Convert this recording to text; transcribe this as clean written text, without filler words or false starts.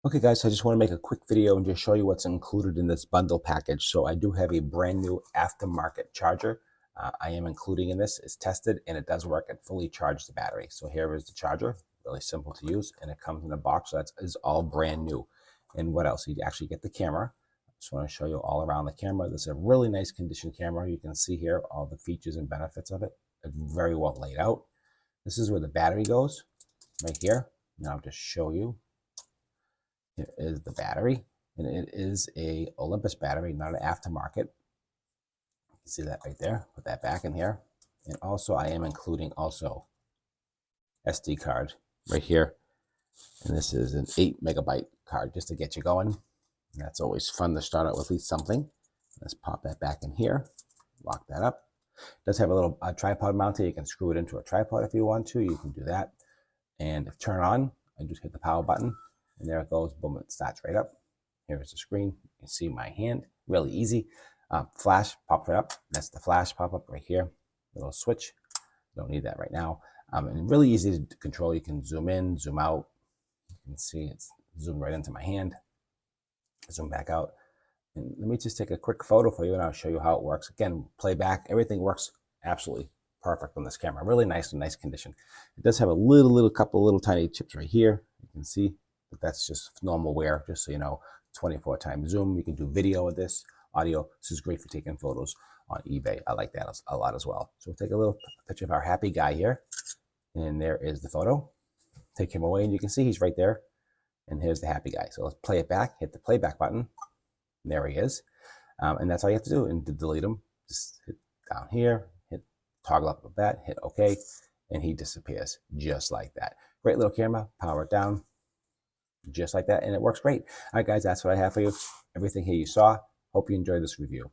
Okay guys, so I just want to make a quick video and just show you what's included in this bundle package. So I do have a brand new aftermarket charger. I am including in this. It's tested and it does work. It fully charged the battery. So here is the charger, really simple to use, and it comes in a box. So that is all brand new. And what else? You actually get the camera. Just want to show you all around the camera. This is a really nice condition camera. You can see here all the features and benefits of it. It's very well laid out. This is where the battery goes, right here. Now I'll just show you. Here is the battery, and it is a Olympus battery, not an aftermarket. You can see that right there. Put that back in here. And also I am including also SD card right here. And this is an 8 megabyte card just to get you going. And that's always fun to start out with at least something. Let's pop that back in here. Lock that up. It does have a little tripod mount here. You can screw it into a tripod if you want to. You can do that. And if turn on, I just hit the power button. And there it goes, boom, it starts right up. Here's the screen. You can see my hand, really easy. Flash, pop right up. That's the flash pop up right here. Little switch, don't need that right now. And really easy to control. You can zoom in, zoom out. You can see it's zoomed right into my hand. Zoom back out. And let me just take a quick photo for you and I'll show you how it works. Again, playback, everything works absolutely perfect on this camera. Really nice condition. It does have a couple little tiny chips right here. You can see. But that's just normal wear, just so you know. 24 times zoom. You can do video with this, audio. This is great for taking photos on eBay. I like that a lot as well. So we'll take a little picture of our happy guy here. And there is the photo. Take him away and you can see he's right there. And here's the happy guy. So let's play it back, hit the playback button. And there he is. And that's all you have to do. And to delete him, just hit down here, hit toggle up with that, hit OK, and he disappears just like that. Great little camera, power it down. Just like that, and it works great. All right guys, that's what I have for you. Everything here you saw. Hope you enjoyed this review.